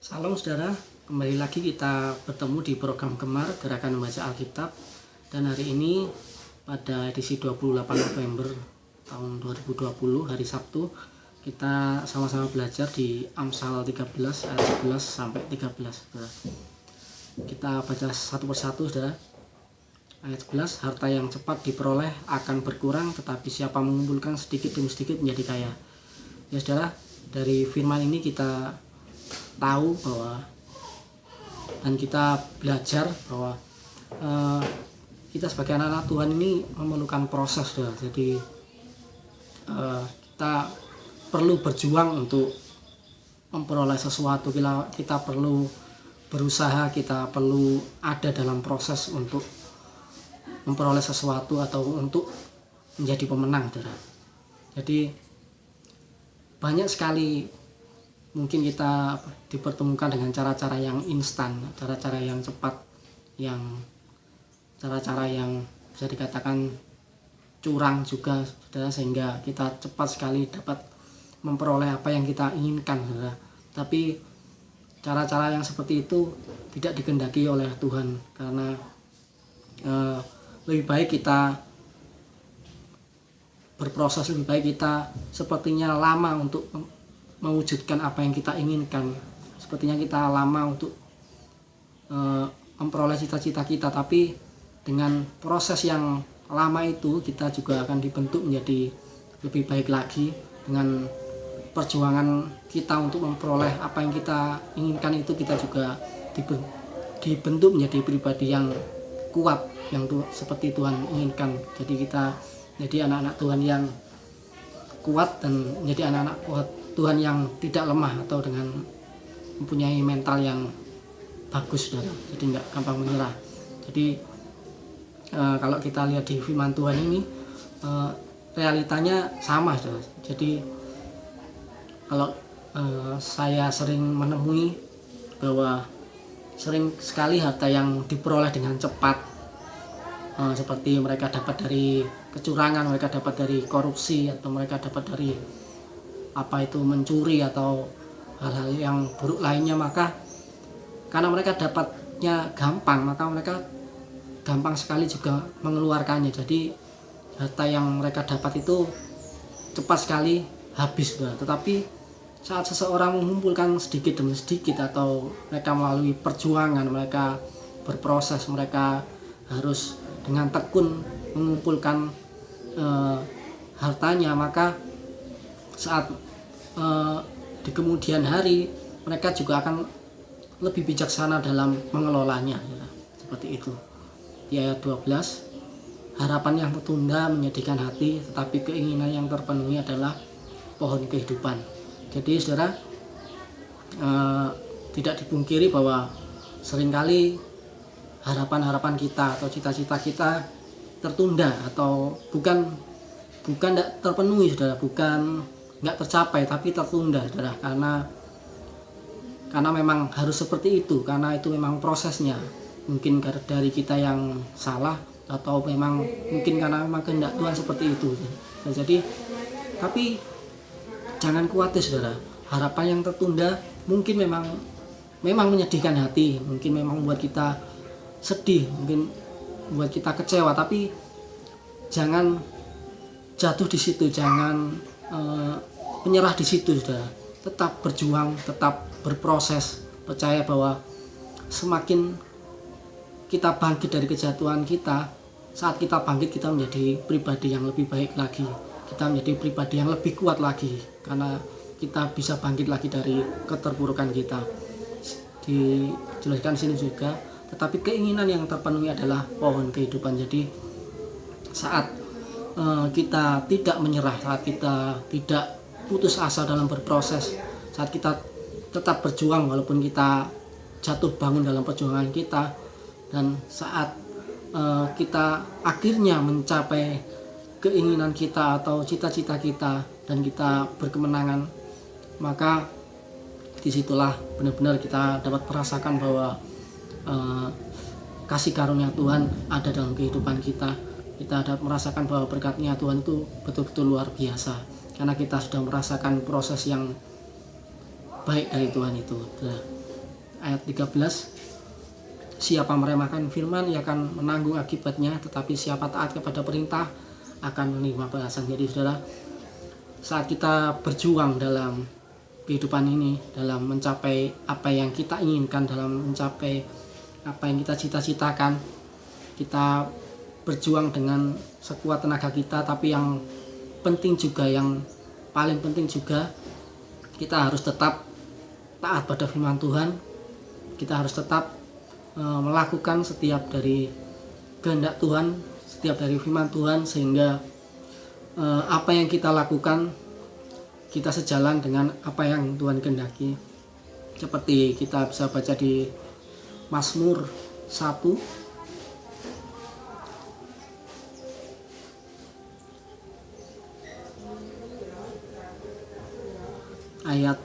Salam saudara, kembali lagi kita bertemu di program Gemar Gerakan Membaca Alkitab. Dan hari ini pada edisi 28 November tahun 2020 hari Sabtu, kita sama-sama belajar di Amsal 13 ayat 11 sampai 13 saudara. Kita baca satu persatu saudara. Ayat 11, harta yang cepat diperoleh akan berkurang, tetapi siapa mengumpulkan sedikit demi sedikit menjadi kaya. Ya saudara, dari firman ini kita tahu bahwa dan kita belajar bahwa kita sebagai anak-anak Tuhan ini memerlukan proses saudara. Jadi kita perlu berjuang untuk memperoleh sesuatu, kita perlu berusaha, kita perlu ada dalam proses untuk memperoleh sesuatu atau untuk menjadi pemenang saudara. Jadi banyak sekali mungkin kita dipertemukan dengan cara-cara yang instan, cara-cara yang cepat, yang cara-cara yang bisa dikatakan curang juga saudara, sehingga kita cepat sekali dapat memperoleh apa yang kita inginkan saudara. Tapi cara-cara yang seperti itu tidak dikehendaki oleh Tuhan, karena lebih baik kita berproses, lebih baik kita sepertinya lama untuk mewujudkan apa yang kita inginkan, sepertinya kita lama untuk memperoleh cita-cita kita, tapi dengan proses yang lama itu kita juga akan dibentuk menjadi lebih baik lagi. Dengan perjuangan kita untuk memperoleh apa yang kita inginkan itu, kita juga dibentuk menjadi pribadi yang kuat, yang seperti Tuhan inginkan. Jadi kita jadi anak-anak Tuhan yang kuat dan menjadi anak-anak kuat Tuhan yang tidak lemah atau dengan mempunyai mental yang bagus saudara. Jadi nggak gampang menyerah. Jadi kalau kita lihat di firman Tuhan ini realitanya sama saudara. Jadi kalau saya sering menemui bahwa sering sekali harta yang diperoleh dengan cepat, seperti mereka dapat dari kecurangan, mereka dapat dari korupsi, atau mereka dapat dari mencuri atau hal-hal yang buruk lainnya, maka karena mereka dapatnya gampang, maka mereka gampang sekali juga mengeluarkannya. Jadi harta yang mereka dapat itu cepat sekali habis. Tetapi saat seseorang mengumpulkan sedikit demi sedikit, atau mereka melalui perjuangan, mereka berproses, mereka harus dengan tekun mengumpulkan hartanya, maka saat di kemudian hari mereka juga akan lebih bijaksana dalam mengelolanya ya. Seperti itu. Di ayat 12, harapan yang tertunda menyedihkan hati, tetapi keinginan yang terpenuhi adalah pohon kehidupan. Jadi saudara, tidak dipungkiri bahwa seringkali harapan-harapan kita atau cita-cita kita tertunda, atau bukan tidak terpenuhi saudara, bukan nggak tercapai, tapi tertunda saudara, karena memang harus seperti itu, karena itu memang prosesnya. Mungkin dari kita yang salah, atau mungkin karena memang kehendak Tuhan seperti itu. Nah, jadi tapi jangan khawatir saudara, harapan yang tertunda mungkin memang menyedihkan hati, mungkin memang membuat kita sedih, mungkin membuat kita kecewa, tapi jangan jatuh di situ, jangan menyerah di situ saudara. Tetap berjuang, tetap berproses, percaya bahwa semakin kita bangkit dari kejatuhan kita, saat kita bangkit kita menjadi pribadi yang lebih baik lagi, kita menjadi pribadi yang lebih kuat lagi, karena kita bisa bangkit lagi dari keterpurukan kita. Dijelaskan sini juga, tetapi keinginan yang terpenuhi adalah pohon kehidupan. Jadi saat kita tidak menyerah, saat kita tidak putus asa dalam berproses, saat kita tetap berjuang walaupun kita jatuh bangun dalam perjuangan kita, dan saat kita akhirnya mencapai keinginan kita atau cita-cita kita dan kita berkemenangan, maka disitulah benar-benar kita dapat merasakan bahwa kasih karunia Tuhan ada dalam kehidupan kita. Kita dapat merasakan bahwa berkatnya Tuhan itu betul-betul luar biasa, karena kita sudah merasakan proses yang baik dari Tuhan itu. ayat 13, siapa meremehkan firman ia akan menanggung akibatnya, tetapi siapa taat kepada perintah akan menerima balasan. Jadi saudara, saat kita berjuang dalam kehidupan ini, dalam mencapai apa yang kita inginkan, dalam mencapai apa yang kita cita-citakan, kita berjuang dengan sekuat tenaga kita, tapi yang penting juga, yang paling penting juga, kita harus tetap taat pada firman Tuhan. Kita harus tetap melakukan setiap dari kehendak Tuhan, setiap dari firman Tuhan, sehingga apa yang kita lakukan kita sejalan dengan apa yang Tuhan kehendaki. Seperti kita bisa baca di Mazmur 1 ayat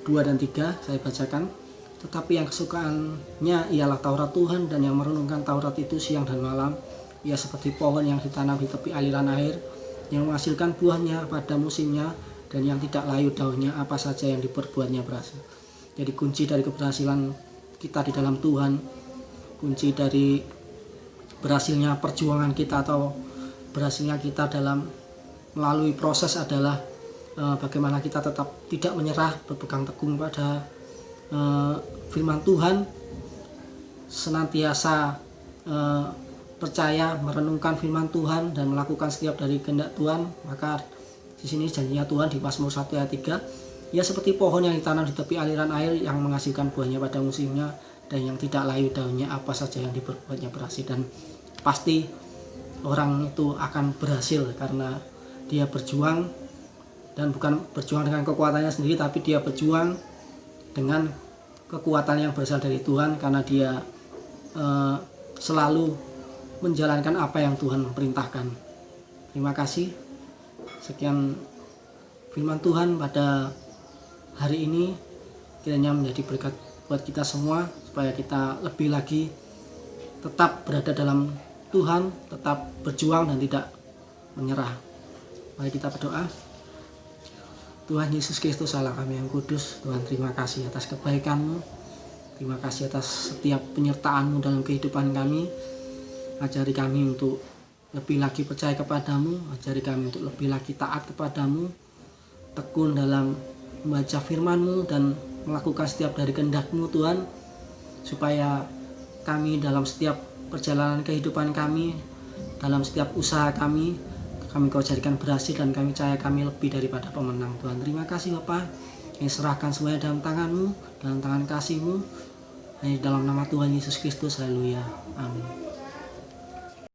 2 dan 3, saya bacakan. Tetapi yang kesukaannya ialah Taurat Tuhan, dan yang merenungkan Taurat itu siang dan malam. Ia seperti pohon yang ditanam di tepi aliran air, yang menghasilkan buahnya pada musimnya, dan yang tidak layu daunnya, apa saja yang diperbuatnya berhasil. Jadi kunci dari keberhasilan kita di dalam Tuhan, kunci dari berhasilnya perjuangan kita atau berhasilnya kita dalam melalui proses adalah bagaimana kita tetap tidak menyerah, berpegang teguh pada firman Tuhan, senantiasa percaya, merenungkan firman Tuhan dan melakukan setiap dari kehendak Tuhan. Maka di sini janjinya Tuhan di Mazmur 1 ayat 3, ia seperti pohon yang ditanam di tepi aliran air, yang menghasilkan buahnya pada musimnya, dan yang tidak layu daunnya, apa saja yang diperbuatnya berhasil. Dan pasti orang itu akan berhasil karena dia berjuang, dan bukan berjuang dengan kekuatannya sendiri, tapi dia berjuang dengan kekuatan yang berasal dari Tuhan, karena dia selalu menjalankan apa yang Tuhan perintahkan. Terima kasih. Sekian firman Tuhan pada hari ini, kiranya menjadi berkat buat kita semua, supaya kita lebih lagi tetap berada dalam Tuhan, tetap berjuang dan tidak menyerah. Mari kita berdoa. Tuhan Yesus Kristus, Allah kami yang kudus, Tuhan terima kasih atas kebaikan-Mu, terima kasih atas setiap penyertaan-Mu dalam kehidupan kami. Ajari kami untuk lebih lagi percaya kepadamu, ajari kami untuk lebih lagi taat kepadamu, tekun dalam membaca firman-Mu dan melakukan setiap dari kehendak-Mu Tuhan, supaya kami dalam setiap perjalanan kehidupan kami, dalam setiap usaha kami Kau jadikan berhasil, dan kami percaya kami lebih daripada pemenang. Tuhan terima kasih Bapa, kami serahkan semuanya dalam tangan-Mu, dalam tangan kasih-Mu, hanya dalam nama Tuhan Yesus Kristus. Haleluya, amin.